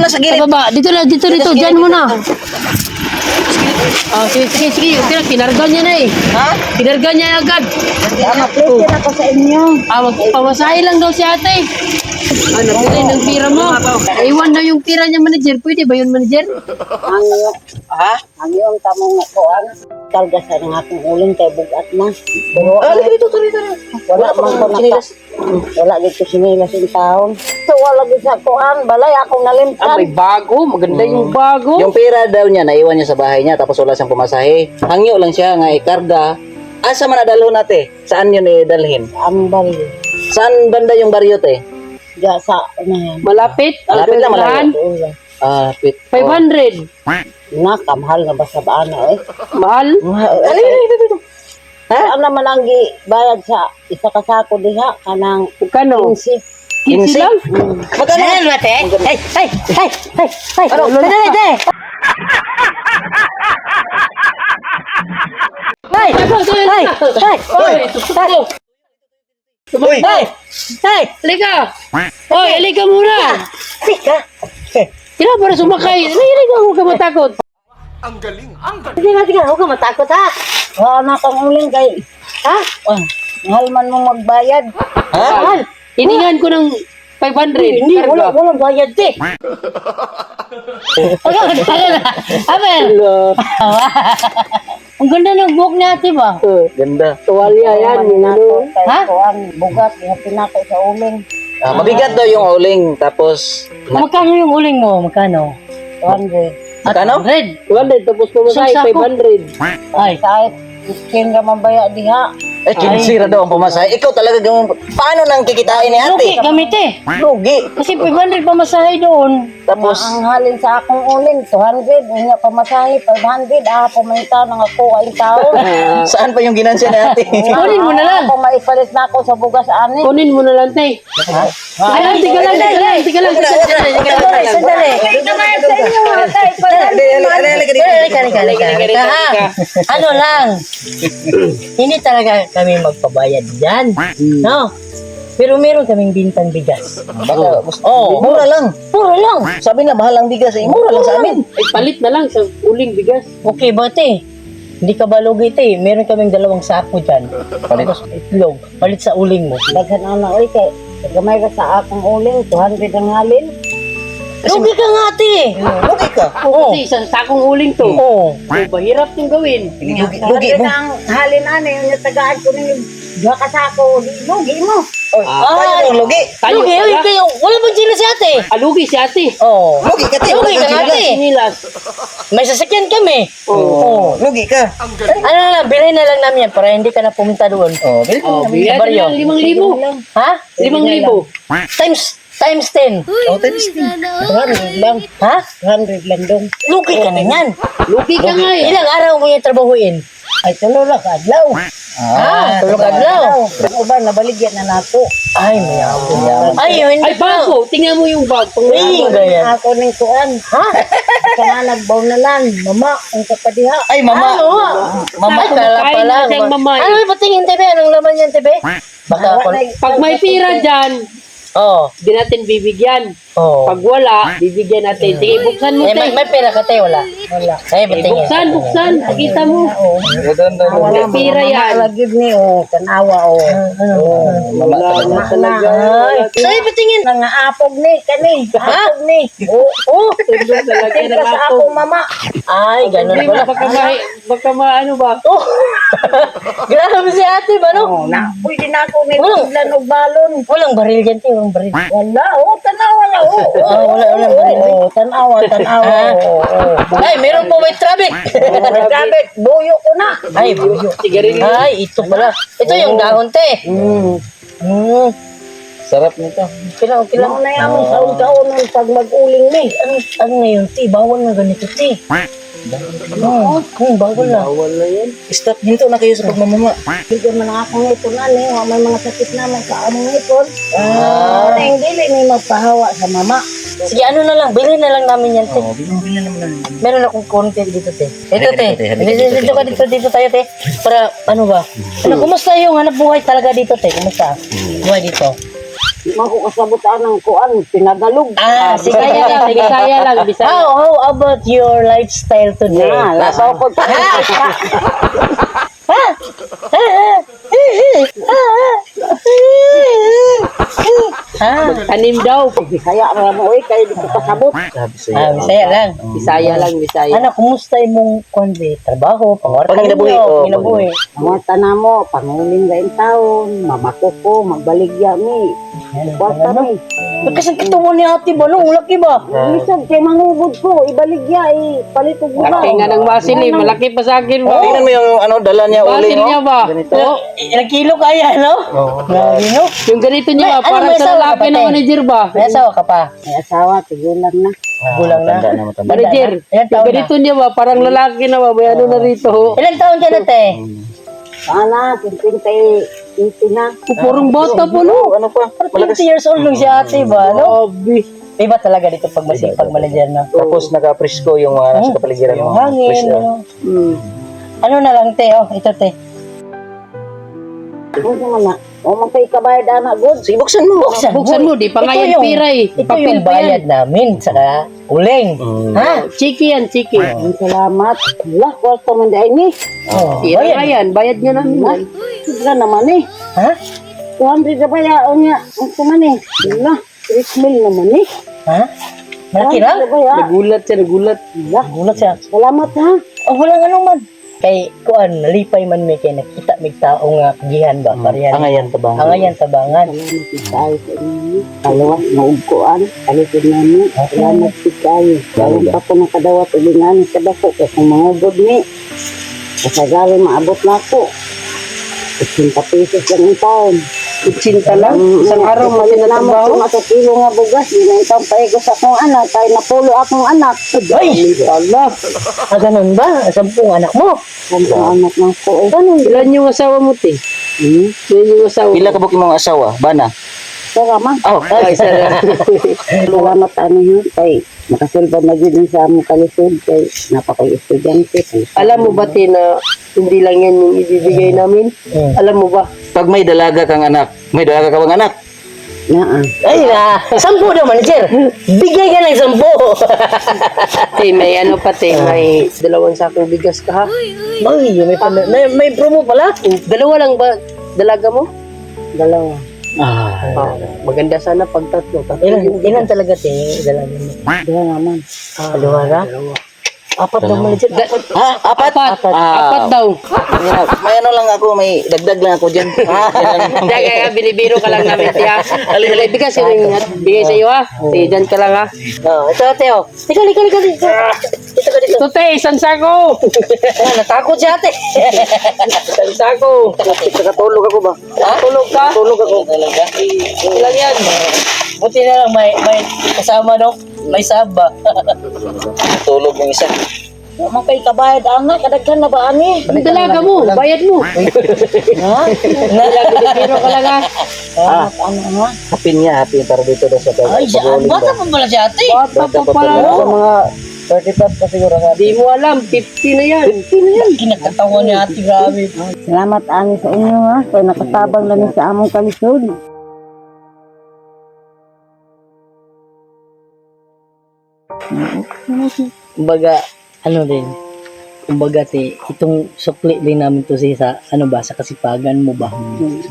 na sa gilid. Baba, dito. Diyan muna. Sige. Okay, kinarga niya na eh. Ha? Kinarga niya agad. Maplitin ako sa inyo. Pamasahe lang daw si ate. Napili ng pira mo. Iwan daw yung pira niya, manager. Pwede ba yun, manager? Ang iyong tamong kuan. Karga sa ng akong uling kay bugat na. Pero Dito. wala man ko sinilas. Wala dito sinilas yung taon. So wala dito sa kuan. Balay akong nalimtan. May bago. Maganda yung bago. Yung pera daw niya, naiwan niya sa bahay niya, tapos wala siyang pumasahe. Hangyo lang siya nga ikarga. Asa man nadalhon nate? Saan yun idalhin? Ang bali. Saan banda yung baryo te? Diya sa unahan. Malapit. Malapit lang, Alganahan. Ulan. Pit. 500. Kamahal na ba sa baana eh? Mahal. Saan naman ang bayad sa isa ka sako diha kanang Kano? 15. 15 lang? Magkano? Ano? Uy! Halika! Hoy, halika muna! Kailan para sumakay? Halika, huwag ka matakot. Sige, huwag ka matakot ha. Wala na kang uling kay. Ha? Mahal man mo magbayad. Ha? Mahal. Hiningan ko ng 500. Hindi, wala bayad te. Abel! Ang ganda ng buhok ni ate ba? Ganda. Tuwalya yan. Ha? Bugat, hapin ako sa uling. Mabigat daw yung uling, tapos... Magkano yung uling mo? Magkano? 200. Magkano? 200, tapos pumasay, 500. Ay, kahit iskin ka mabaya diha. Kinsira daw ang pumasahe. Ikaw talaga gawin. Paano nang kikitain ni ate? Lugi kami te. Lugi. Kasi 500 pamasahe doon. Tapos- Ang halin sa akong uling, 200. Nga pamasahe, 500. Paminta ng ako ay tao. Saan pa yung ginansya ni ate? Kunin mo na lang. Ako maipalit na ako sa bugas ani. Kunin mo na lang, te. Tiga lang. Sandali. Ano lang, hindi talaga kami magpabayad dyan. No? Pero meron kaming bintang bigas. Mura lang. Puro lang. Sabi na mahal ang bigas, mura lang sa amin. Ay, palit na lang sa uling bigas. Okay ba, te? Hindi ka ba lugi, te? Meron kaming 2 sako dyan. Palit. Itlog. Palit sa uling mo. Daghan na oy, kay gamay ka sa akong uling, 200 ang halin. Lugi ka nga, te. Lugi ka. Kasi sa sakong uling to. Oo. Mahirap yung gawin. Lugi mo. ang halin ani, yung tagaan ko ng 2 kasako, lugi mo. Tayo yung lugi. Tayo Lugi, pala. kayo. Wala bang sila si ate? Alugi si ate. Oo. Lugi ka, te. Lugi ka nga, Lugi te. Sinilas. May sasakyan kami. Oo. Lugi ka. Ano na lang, bilhin na lang namin yan para hindi ka na pumunta doon. Oh, bigyan Baryo. lang 5,000. Ha? 5,000. Times 10. Times 10. 100 lang. Ha? 100 lang doon. Lugi ka na yan. Lugi ka nga eh. Ilang araw mo yung trabahuin? Ay, tulog ka adlaw. Tulog adlaw. Ang uban, nabaligyan na nato. Ay, mayabon. Ay, yun. Ay, bago. Tingnan mo yung bag. Ay, ako ng kuan. Ha? Kana nagbaw na lang. Mama, ang kapadiha. Ay, mama. Mama, kala pa lang. Siyang mamay. Ano ba tingin, Tebe? Anong laman yan, Tebe? Baka ako. Pag may pira dyan, Oo. di natin bibigyan. Oo. Pag wala, bibigyan natin. Sige, buksan mo, Eh, te. may pera ka, Te? Wala. Wala. Ay, batingin. Buksan. Pakita mo. May pira yan. Lagid ni, tanawa, Wala na talaga. Ay, batingin. Nangaapog ni, kani. Apog ni. Oo. Tulog talaga Tingka ng sa ako. akong mama. Ay, ganun Hindi pala. baka ano ba? Oh. Grabe si ate ba, no? Pwede na ako may tiglan o balon. Walang baril yan, Te. Walang baril. Wala, tanawa na, wala baril. Tanawa. Ay, meron po may traffic. May traffic. Buyo ko na. Ay, buyo. Sigarilyo. Ay, ito pala. Ito yung dahon, Te. Sarap nito. Okay lang na yan sa taon ng pag mag-uling ni. Ano ngayon, Te? Bawal na ganito, Te. Bawal na. Bawal na yan. Stop, hinto na kayo sa pagmamama. Bigyan man akong ngipon na ni. May mga sakit naman sa among ngipon. Ang dili ni magpahawa sa mama. Sige, ano na lang. Bilhin na lang namin yan, Te. Meron akong content dito, Te. Ito, Te. Dito tayo, Te. Para, ano ba? Ano, kumusta yung hanap buhay talaga dito, Te? Kumusta? Buhay dito. Di mo ko kasabutan ng kuan, pinagalog. Sige, Bisaya lang, Bisaya. How about your lifestyle today? Labaw ko. Tanim daw. Kaya mo kay di ko kasabot. Sabi sa'yo. Bisaya lang. Bisaya lang, Bisaya. Ano, kumusta imong kundi trabaho, pangwarta Panginabuhi, oo, panginabuhi. Pangwarta na mo, panguling ga in taon, mamako ko, magbaligya mi. Kwarta mi. Kasi kitumo ni ate ba, no? Laki ba? Misag kay mangugod ko, ibaligya, palitog mo ba? Laki nga ng basil eh. Malaki pa sa akin ba? Tingnan mo yung ano, dala niya Basil uling. niya ba? Ganito. Ilang kilo kaya, no? No? Yung ganito niya ba? May- Parang may sa asawa lalaki ka pa, ng te? manager ba? May asawa ka pa? May asawa, tigulang na. Gulang na? Tanda na, matanda. Manager. Ilang Yung taon na? ganito niya ba? Parang lalaki na ba? May ano na rito. Ilang taon ka na, te? Ana, 20 na. Purong bata po no. Ano pa? 20 years old lang si ate ba, no? Grabe. Iba talaga dito pag masipag manager na. Tapos naka-presko yung mga nasa kapaligiran Yung mo. hangin, ano. Ano na lang, te, oh, ito, te. Ano naman na? O, magpaikabayad, ana, good. Sige, buksan mo. Buksan mo, di pa nga yan pira eh. Ito Papel yung pa bayad yan. namin, saka uling. Ha? Chiki yan, chiki. Salamat. Wala, kwarto man dahil ni. Oh, Pira nga yan, bayad nga namin yan. Wala naman eh. Ha? 200 na bayaon niya. Ang naman eh. Wala. 3 mil naman eh. Ha? Malaki lang? Nagulat siya, nagulat. Wala. Gulat siya. Salamat ha. Oh, wala nga naman. Kay kuan nalipay man may kay nakita mig tao nga kagihan ba pariyan. Angayan pa ba? Angayan tabangan. Salamat sa inyo. Kalawas maugkuan. Alisin namin. Salamat kayo. Dalam pa po nakadawat ulingan sa dako kasi mga ubod ni. Kasagali maabot na ako. 80 pesos lang ang taon. 80 lang? Isang araw mo Salamat sa kilo nga bugas. Ginaytang paigo sa akong anak. Kaya napulo akong anak. Ay! Allah! Ganun ba? 10 anak mo? 10 anak ng ko. Ganun. Ilan yung asawa mo, te? Ilan yung asawa mo? Pila ka buki mong asawa? Bana? Saka ma. Oh, Ay, isa lang. Salamat ano yun. Kay nakasilba na din sa among kalisod. Kay napaka-estudyante. Alam mo ba, te, na hindi lang yan yung ibibigay namin? Alam mo ba? Pag may dalaga kang anak, may dalaga ka bang anak? Ay na, 10 daw manager. Bigay ka ng 10. Te, may ano pa, te, may 2 sakong bigas ka, ha? May promo pala. 2 lang ba dalaga mo? 2. Maganda sana pag 3. Ilan talaga te? Dalawa naman. Dalawa ra? 4 daw manager. Ha? Apat? Apat daw. May ano lang ako, may dagdag lang ako dyan. Kaya binibiro ka lang namin, tiya. Alay, bigas yun yung bigay sa iyo, ha? Sige, dyan ka lang, ha? Ito ate oh. Ika. Dito. Ito, te, isang sako. Natakot si ate. Isang sako. Nakatulog ako ba? Tulog ka? Tulog ako. Ilan yan? Buti na lang may kasama no. May saba. Tulog ng isa. Mapay kabayad ana kadaghan na ba ani? Ang dalaga mo, bayad mo. Ha? Binibiro ka lang, ha? Ano nga? Hapin niya, hapin para dito daw sa Ay, pag-uling bata ba? pa pala si ate. Bata pa pala, Sa no? mga 35 pa siguro nga. Di mo alam, 50 na yan. Kinakatawa ni ate, grabe. Salamat ani sa inyo ha. Kaya nakatabang lang sa among kalisod. Kumbaga, ano din, kumbaga itong sukli din namin to sa, sa kasipagan mo ba?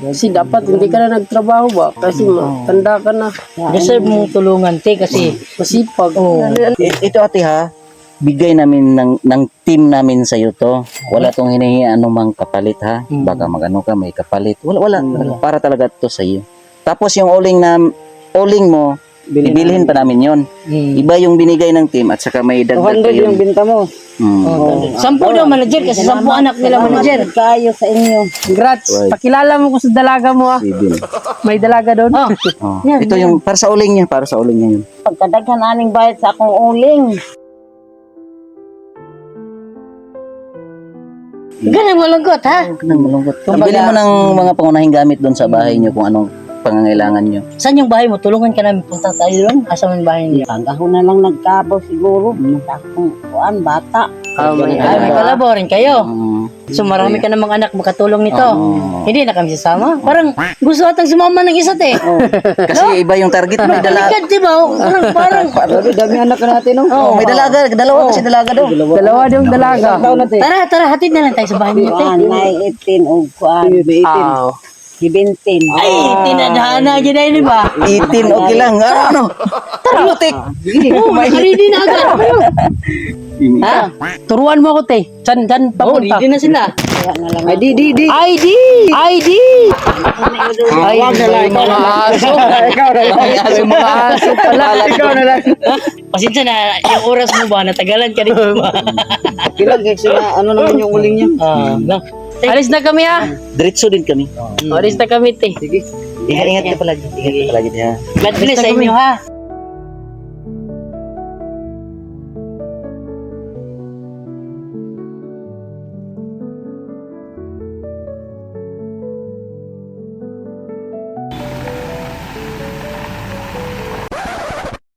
Kasi dapat hindi ka na nagtrabaho ba? Kasi tanda ka na. Deserve mong tulungan, kasi Masipag. Ito ate ha, bigay namin ng team namin sa iyo to. Wala tong hinihingi anumang kapalit ha. Baka magano ka may kapalit. Wala. Para talaga to sa iyo. Tapos yung uling mo, ibilhin pa namin yon. Iba yung binigay ng team at saka may dagdag pa yun. binta mo. 10 daw manager kasi 10 anak nila manager. Kayo sa inyo. Congrats. Right. Pakilala mo ko sa dalaga mo, ha? Sibil. May dalaga doon. Oh. Ito yung para sa uling niya, yun. Pagkadaghan aning bayad sa akong uling. Ganun malungkot ha? Nang malungkot. Bili mo ng mga pangunahing gamit doon sa bahay niyo kung anong pangangailangan niyo. Saan yung bahay mo? Tulungan ka namin punta tayo doon. Asa mo yung bahay niyo? Pag-ako na lang nagkabaw siguro. Akong kuan, bata. May Ay, may kalabaw rin kayo. So marami ka namang anak makatulong nito. Oo. Hindi na kami sasama. Parang gusto atang sumama ng isa't eh. Kasi iba yung target, may dalaga. Balikan, di ba? Parang Dami anak ka natin, no? Oh, may dalaga, dalawa kasi dalaga daw. Dalawa yung dalaga. tara, hatid na lang tayo sa bahay niyo. May 18 o kuan. Ah. 17. Ay, tinadhana dyan na yun, di ba? 18, okay lang. Ano? Putik. Oo, ready na agad. Ha? Turuan mo ako, te. Saan papunta? Ready na sila. Ay, di. ID! Ay, may mga aso. May mga aso pala. Ikaw na lang. Pasensya na, yung oras mo ba? Natagalan ka dito ba? Kilang kasi na ano naman yung uling niya. Alis na kami ha. Diretso din kami. Alis na kami, te. Sige. Ingat-ingat ka palagi. Ingat ka palagi. God bless sa inyo ha.